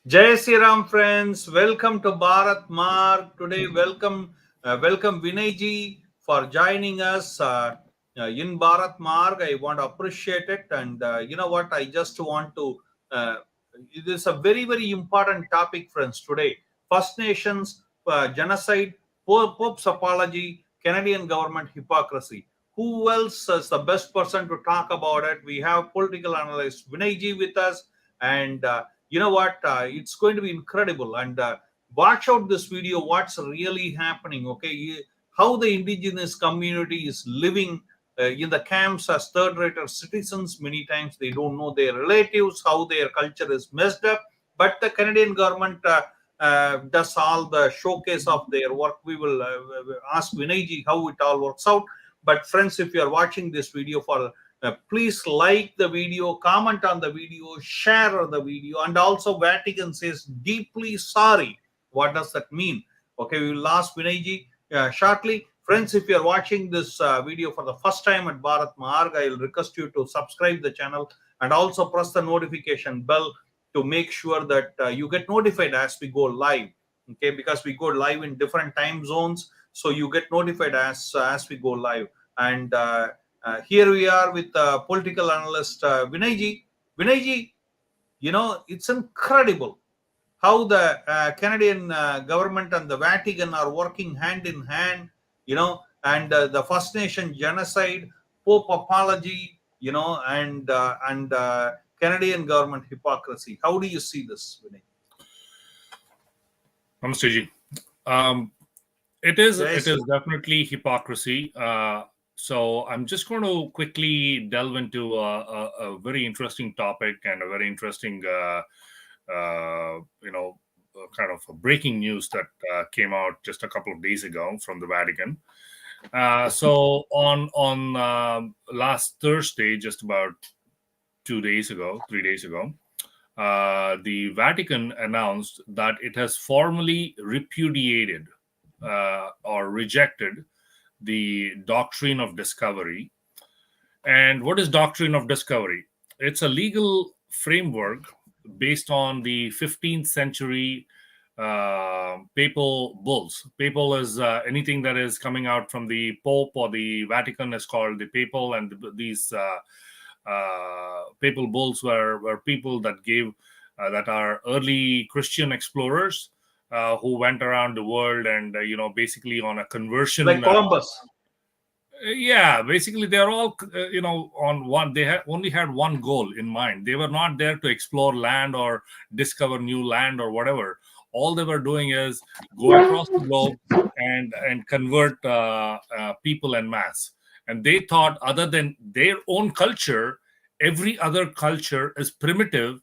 Jai Sri Ram, friends. Welcome to Bharat Marg. Today, welcome Vinay Ji for joining us in Bharat Marg. I want to appreciate it, and you know what? I just want to. Uh, it is a very important topic, friends. Today, First Nations genocide, Pope's apology, Canadian government hypocrisy. Who else is the best person to talk about it? We have political analyst Vinay Ji with us, and you know what, it's going to be incredible. And watch out this video, what's really happening. Okay, how the indigenous community is living in the camps as third-rate citizens. Many times they don't know their relatives, how their culture is messed up, but the Canadian government does all the showcase of their work. We will ask Vinay Ji how it all works out. But friends, if you are watching this video for please like the video, comment on the video, share the video, and also Vatican says deeply sorry. What does that mean? Okay, we will ask Vinay Ji shortly. Friends, if you are watching this video for the first time at Bharat Marg, I will request you to subscribe the channel and also press the notification bell to make sure that you get notified as we go live. Okay, because we go live in different time zones, so you get notified as we go live. And here we are with political analyst Vinay Ji. Vinay Ji, you know, it's incredible how the Canadian government and the Vatican are working hand in hand, you know, and the First Nation genocide, Pope apology, you know, and Canadian government hypocrisy. How do you see this, Vinay? Namaste Ji. It is Yes. definitely hypocrisy. So I'm just going to quickly delve into a very interesting topic and a very interesting, kind of breaking news that came out just a couple of days ago from the Vatican. So on last Thursday, just about 3 days ago, the Vatican announced that it has formally repudiated or rejected the Doctrine of Discovery. And what is Doctrine of Discovery? It's a legal framework based on the 15th century papal bulls. Papal is anything that is coming out from the Pope or the Vatican is called the papal, and these papal bulls were people that gave that are early Christian explorers who went around the world and basically on a conversion. Like Columbus. Yeah, basically they're all on one. They only had one goal in mind. They were not there to explore land or discover new land or whatever. All they were doing is go across the globe and convert people en masse. And they thought, other than their own culture, every other culture is primitive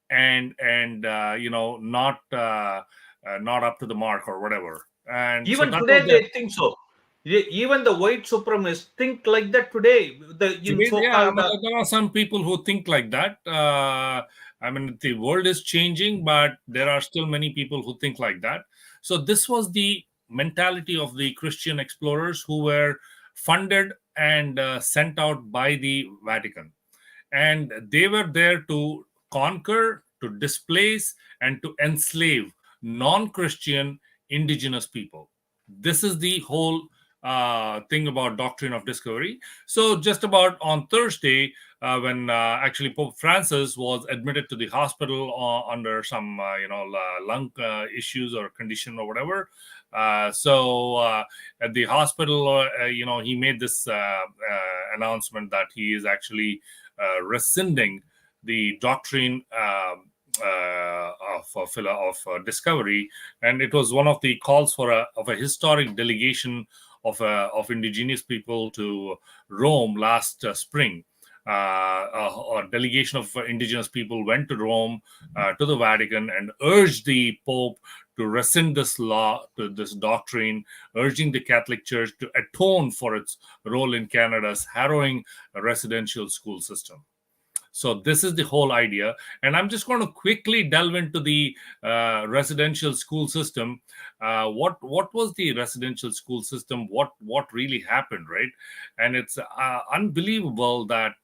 and not up to the mark or whatever. And so Even that today, was their they think so. Even the white supremacists think like that today. The in today. Yeah, I so-called mean, there are some people who think like that. I mean, the world is changing, but there are still many people who think like that. So this was the mentality of the Christian explorers who were funded and sent out by the Vatican, and they were there to conquer, to displace, and to enslave non-Christian indigenous people. This is the whole thing about Doctrine of Discovery. So just about on Thursday, when actually Pope Francis was admitted to the hospital under some lung issues or condition or whatever. At the hospital, he made this announcement that he is actually rescinding the doctrine of discovery, and it was one of the calls for a historic delegation of indigenous people to Rome last spring. A delegation of indigenous people went to Rome, to the Vatican, and urged the Pope to rescind this law, to this doctrine, urging the Catholic Church to atone for its role in Canada's harrowing residential school system. So this is the whole idea, and I'm just going to quickly delve into the residential school system. What was the residential school system? What really happened, right? And it's unbelievable that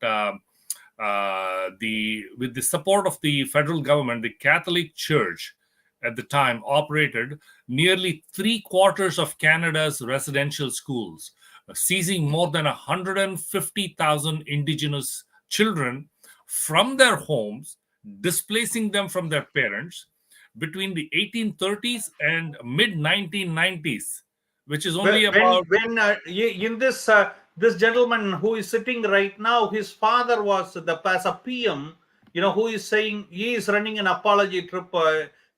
with the support of the federal government, the Catholic Church at the time operated nearly 3/4 of Canada's residential schools, seizing more than 150,000 Indigenous children from their homes, displacing them from their parents between the 1830s and mid 1990s, which is only about. In this this gentleman who is sitting right now, his father was the as a PM, who is saying he is running an apology trip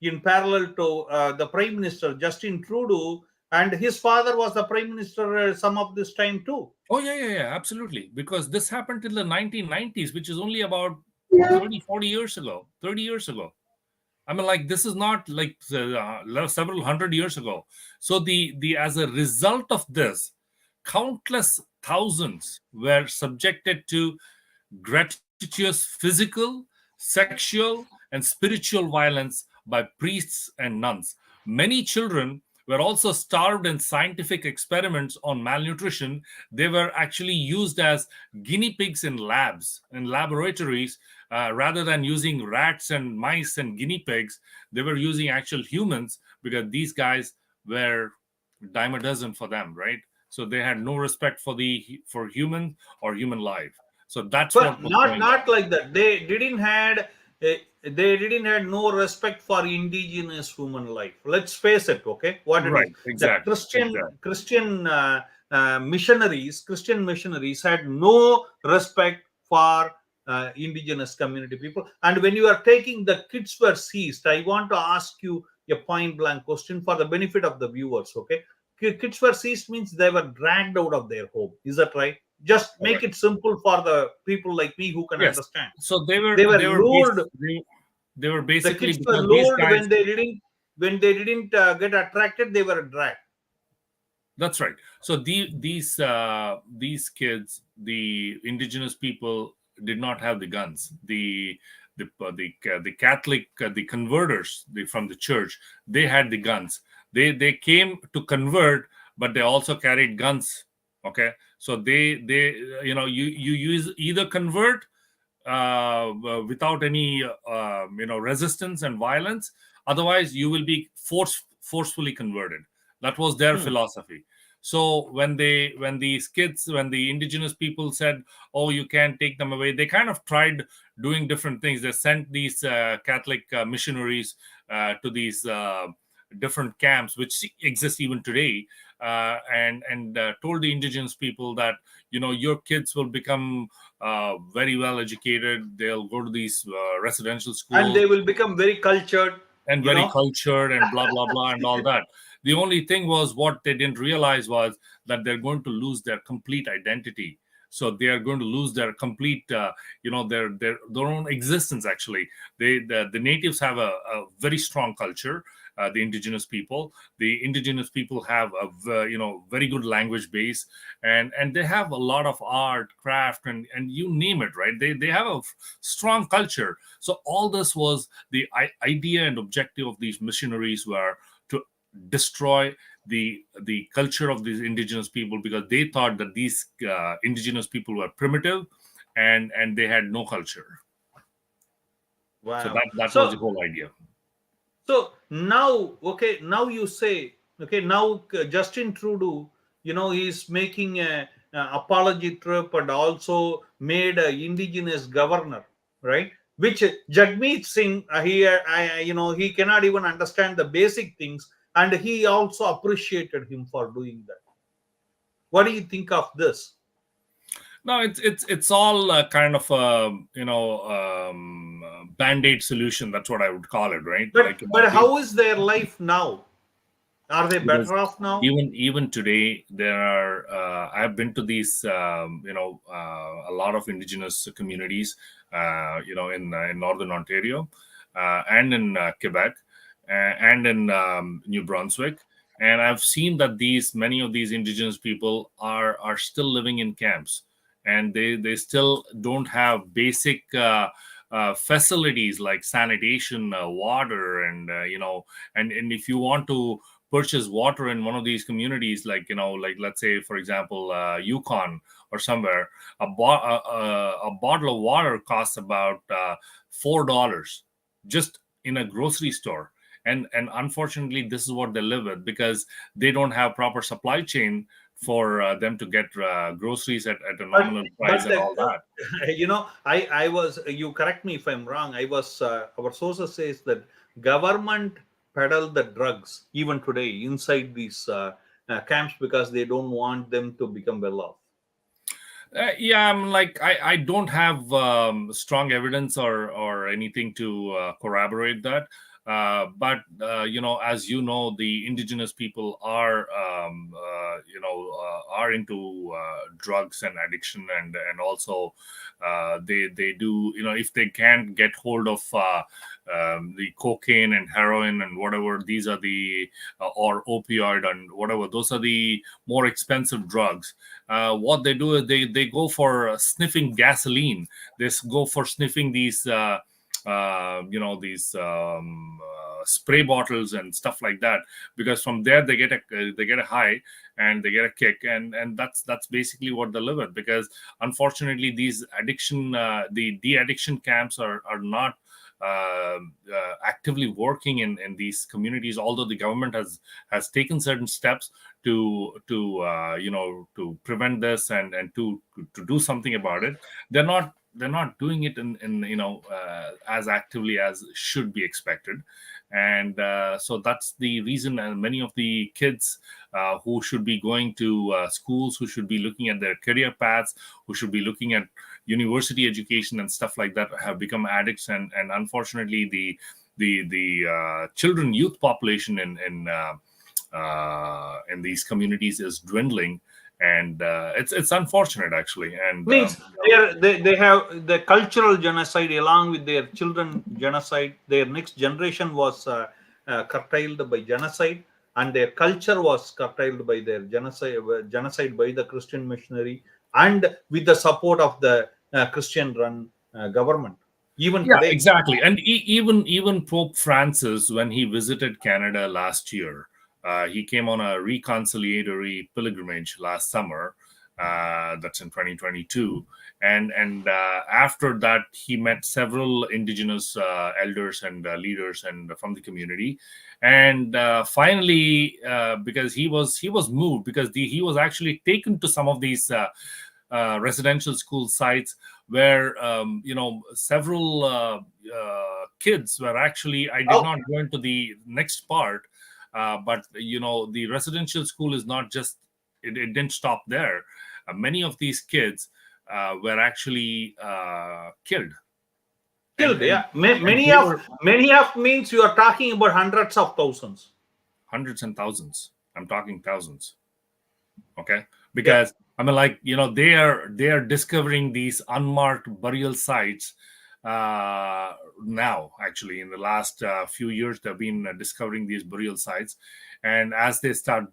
in parallel to the Prime Minister Justin Trudeau, and his father was the Prime Minister some of this time too. Oh, yeah, absolutely. Because this happened in the 1990s, which is only about 30, 40 years ago, 30 years ago. I mean, like, this is not like several hundred years ago. So the as a result of this, countless thousands were subjected to gratuitous physical, sexual, and spiritual violence by priests and nuns. Many children were also starved in scientific experiments on malnutrition. They were actually used as guinea pigs in labs and laboratories. Rather than using rats and mice and guinea pigs, they were using actual humans, because these guys were dime a dozen for them, right? So they had no respect for human or human life. So that's But what was going not on. like that. They didn't had no respect for indigenous human life. Let's face it, okay? What it is. Right, The exactly, Christian exactly. Christian missionaries had no respect for indigenous community people. And when you are taking the kids were seized, I want to ask you a point blank question for the benefit of the viewers, okay? Kids were seized means they were dragged out of their home. Is that right? Just All make right. it simple for the people like me who can Yes. understand. So they were They were they were lured. they were The basically, kids were because these lured guys. when they didn't get attracted. They were dragged. That's right. So these kids, the indigenous people, did not have the guns. The Catholic, the converters, from the church, they had the guns. They came to convert, but they also carried guns. Okay, so they you use either convert without any resistance and violence. Otherwise, you will be forcefully converted. That was their Hmm. philosophy. So when the indigenous people said, "Oh, you can't take them away," they kind of tried doing different things. They sent these Catholic missionaries to these different camps, which exist even today, and told the indigenous people that, your kids will become very well educated. They'll go to these residential And schools they will become very cultured. and You very know. cultured and blah blah blah and all that. The only thing was, what they didn't realize was that they're going to lose their complete identity. So they are going to lose their complete, their own existence. Actually, the natives have a very strong culture. The indigenous people have a very good language base, and they have a lot of art, craft, and you name it, right? They have a strong culture. So all this was the idea and objective of these missionaries were to destroy the culture of these indigenous people, because they thought that these indigenous people were primitive and they had no culture. So Wow. that was the So whole idea. now, okay, now you say, okay, now Justin Trudeau, he's making a apology trip and also made a indigenous governor, right? Which Jagmeet Singh, he cannot even understand the basic things, and he also appreciated him for doing that. What do you think of this? No, it's all kind of a band-aid solution. That's what I would call it, right? But Like, but how is their life now? Are they because better off now? even today there are, I've been to these a lot of indigenous communities, in northern Ontario, and in Quebec, and in New Brunswick, and I've seen that these many of these indigenous people are still living in camps, and they still don't have basic facilities like sanitation, water, and and if you want to purchase water in one of these communities, like let's say, for example, Yukon or somewhere, a bottle of water costs about $4 just in a grocery store. And unfortunately, this is what they live with, because they don't have proper supply chain for them to get groceries at a nominal price and all that. I was, you correct me if I'm wrong, I was, our sources says that government peddle the drugs even today inside these camps because they don't want them to become well off. Yeah, I'm like, I don't have strong evidence or anything to corroborate that. But as you know, the indigenous people are into drugs and addiction, and also they do, if they can't get hold of the cocaine and heroin and whatever, these are the or opioid and whatever, those are the more expensive drugs. What they do is they go for sniffing gasoline. They go for sniffing these spray bottles and stuff like that, because from there they get a high and they get a kick, and that's basically what they live with. Because unfortunately, these the de-addiction camps are not actively working in these communities, although the government has taken certain steps to prevent this and to do something about it. They're not doing it in as actively as should be expected. And so that's the reason. And many of the kids who should be going to schools, who should be looking at their career paths, who should be looking at university education and stuff like that, have become addicts. And unfortunately, the youth population in these communities is dwindling, and it's unfortunate, actually. And Means they have the cultural genocide along with their children genocide. Their next generation was curtailed by genocide, and their culture was curtailed by their genocide by the Christian missionary, and with the support of the Christian run government even yeah, today. exactly. And even Pope Francis, when he visited Canada last year, he came on a reconciliatory pilgrimage last summer. That's in 2022, and after that, he met several Indigenous elders and leaders and from the community. And finally, because he was moved, because he was actually taken to some of these residential school sites where several kids were actually, I did not go into the next part, but the residential school is not just, it didn't stop there. Many of these kids were actually killed. Killed, yeah. Many of means you are talking about hundreds of thousands. Hundreds and thousands. I'm talking thousands. Okay, because I mean, like, they are discovering these unmarked burial sites now. Actually, in the last few years, they've been discovering these burial sites, and as they start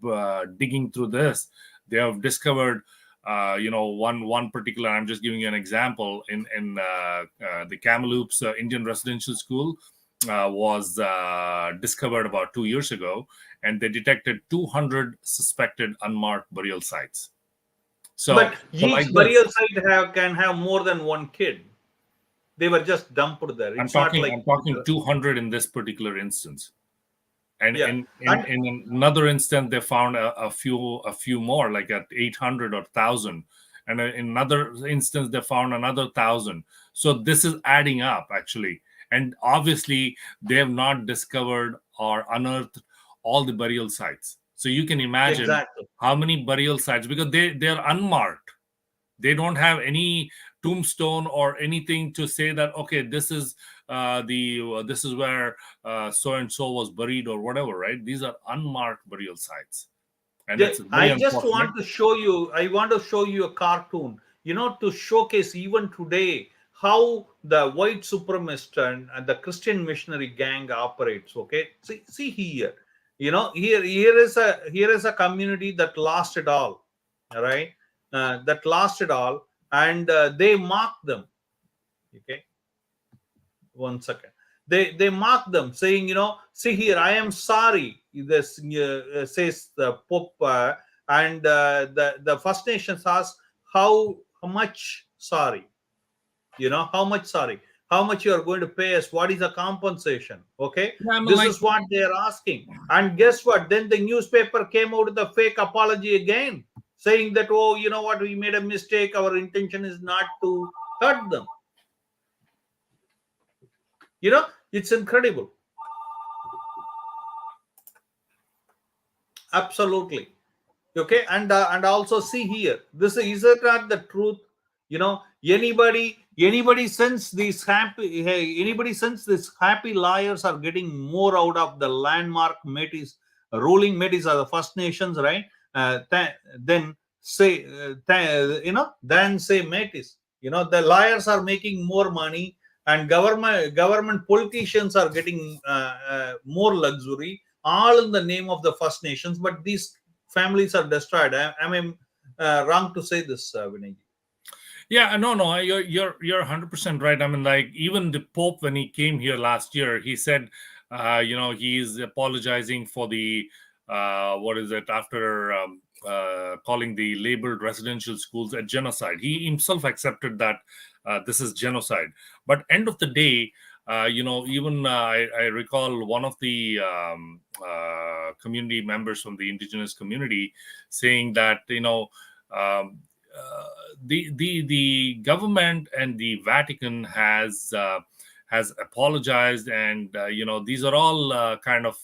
digging through this, they have discovered one particular. I'm just giving you an example. In the Kamloops Indian Residential School was discovered about 2 years ago, and they detected 200 suspected unmarked burial sites. So, but each like burial site can have more than one kid. They were just dumped there. I'm talking 200 in this particular instance. And in another instance, they found a few more, like at 800 or 1,000. And in another instance, they found another 1,000. So this is adding up, actually. And obviously, they have not discovered or unearthed all the burial sites. So you can imagine how many burial sites, because they're unmarked. They don't have any tombstone or anything to say that, okay, this is this is where so and so was buried or whatever, right? These are unmarked burial sites, and it's very unfortunate. Want to show you. I want to show you a cartoon, to showcase even today how the white supremacist and the Christian missionary gang operates. Okay, see here. Here is a community that lost it all. All right, that lost it all, and they mock them. Okay, 1 second. They mock them, saying, see here, I am sorry this says the Pope, and the First Nations ask how much sorry, how much sorry, how much you are going to pay us, what is the compensation? Okay, Yeah, I mean, this like, is what they are asking. And guess what? Then the newspaper came out with the fake apology again, saying that, oh, you know what, we made a mistake, our intention is not to hurt them. It's incredible. Absolutely. Okay, and also see here, this is it not the truth? Anybody sense these happy, hey, anybody sense these happy liars are getting more out of the landmark metis, ruling metis are the First Nations, right? Then say than say metis. The liars are making more money, and government politicians are getting more luxury, all in the name of the First Nations. But these families are destroyed. Am I wrong to say this, Vinay? yeah, no, you're 100% right. I mean, like, even the Pope, when he came here last year, he said, he's apologizing for the what is it, after calling the labeled residential schools a genocide. He himself accepted that this is genocide. But end of the day, even I recall one of the community members from the Indigenous community saying that, the government and the Vatican has apologized, and these are all kind of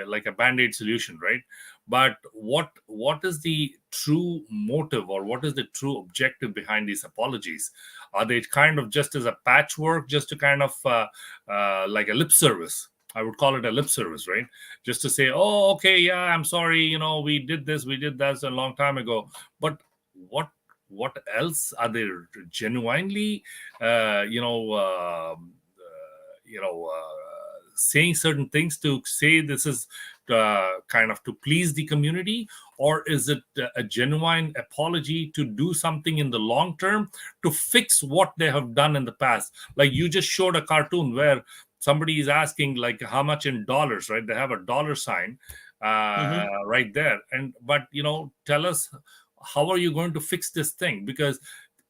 like a band-aid solution, right? But what is the true motive, or what is the true objective behind these apologies? Are they kind of just as a patchwork, just to kind of like a lip service? I would call it a lip service, right? Just to say, oh, okay, yeah, I'm sorry, we did this, we did that a long time ago. But what else are they genuinely saying certain things to say this is kind of to please the community? Or is it a genuine apology to do something in the long term to fix what they have done in the past? Like, you just showed a cartoon where somebody is asking, like, how much in dollars, right? They have a dollar sign right there. But tell us, how are you going to fix this thing? Because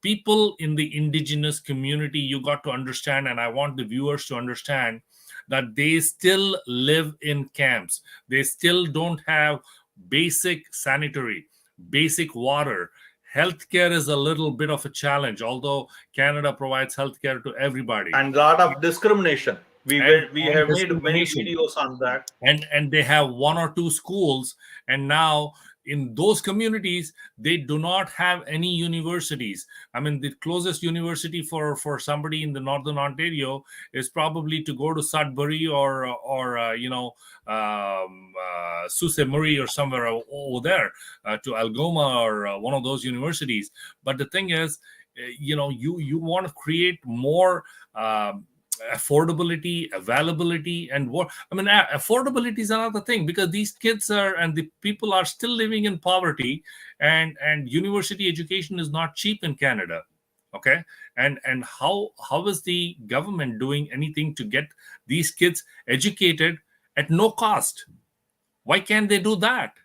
people in the indigenous community, you got to understand, and I want the viewers to understand, that they still live in camps. They still don't have basic sanitary, basic water. Healthcare is a little bit of a challenge, although Canada provides healthcare to everybody. And a lot of discrimination. We And have made many discrimination. videos on that. And they have one or two schools, and now in those communities they do not have any universities. I mean, the closest university for somebody in the northern Ontario is probably to go to Sudbury or Sault Ste. Marie or somewhere over there, to Algoma or one of those universities. But the thing is, you want to create more affordability, availability, and what I mean, affordability is another thing, because these kids and the people are still living in poverty, and university education is not cheap in Canada. Okay, and how is the government doing anything to get these kids educated at no cost? Why can't they do that?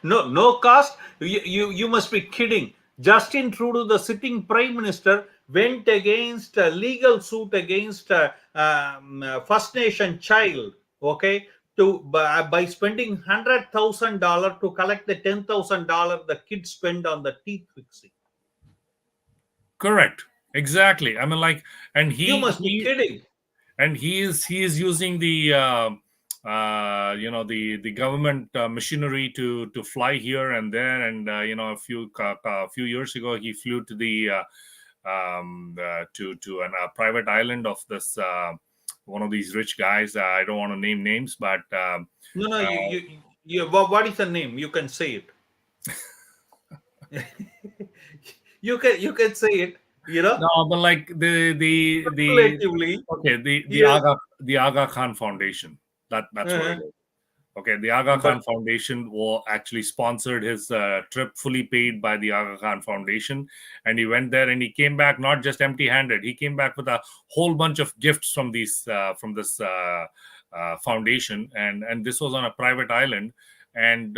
No cost. You must be kidding. Justin Trudeau, the sitting prime minister, went against a legal suit against First Nation child. Okay, by spending $100,000 to collect the $10,000 the kids spend on the teeth fixing. Correct, exactly. I mean, like, and You must be kidding. and he is using the the government machinery to fly here and there. And a few years ago he flew to the to a private island of this one of these rich guys. I don't want to name names, but No, what is the name? You can say it. You can say it. no, but like Relatively. okay, Yeah. the Aga Khan Foundation. That's what it is. Okay, the Aga Khan But Foundation actually sponsored his trip, fully paid by the Aga Khan Foundation, and he went there and he came back not just empty-handed. He came back with a whole bunch of gifts from this foundation, and this was on a private island, and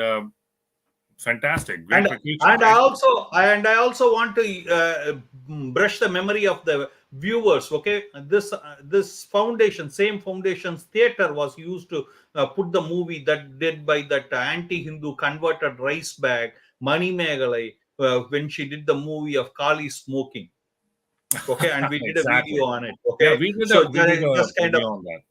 fantastic, great and vacation, and I right? also I also want to brush the memory of the viewers. Okay, this foundation, same foundation's theater was used to put the movie that did by that anti-Hindu converted rice bag Mani Megalai when she did the movie of Kali smoking. Okay, and we did a Exactly. video on it. Yeah, Okay, we did so a just kind of video on that.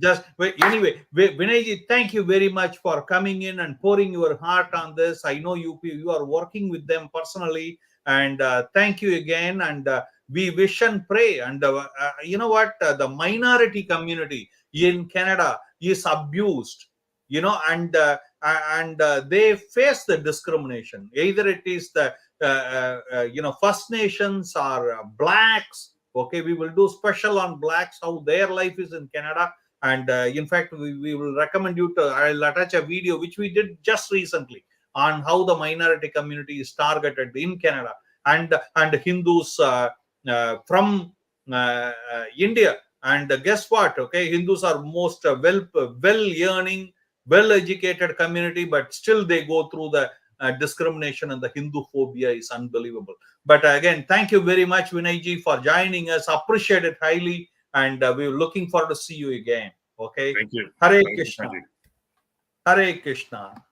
just anyway, Vinay ji, thank you very much for coming in and pouring your heart on this. I know you are working with them personally, and thank you again. And we wish and pray. And you know what, the minority community in Canada is abused, and they face the discrimination. Either it is the First Nations or blacks. Okay, we will do special on blacks, how their life is in Canada. And in fact, we will recommend you to, I'll attach a video which we did just recently on how the minority community is targeted in Canada, and Hindus from India. And guess what? Okay, Hindus are most well earning, well educated community, but still they go through the discrimination, and the Hindu phobia is unbelievable. But again, thank you very much, Vinay ji, for joining us. Appreciate it highly, and we're looking forward to see you again. Okay. Thank you. Hare Hare Krishna Krishna. ji. Hare Krishna.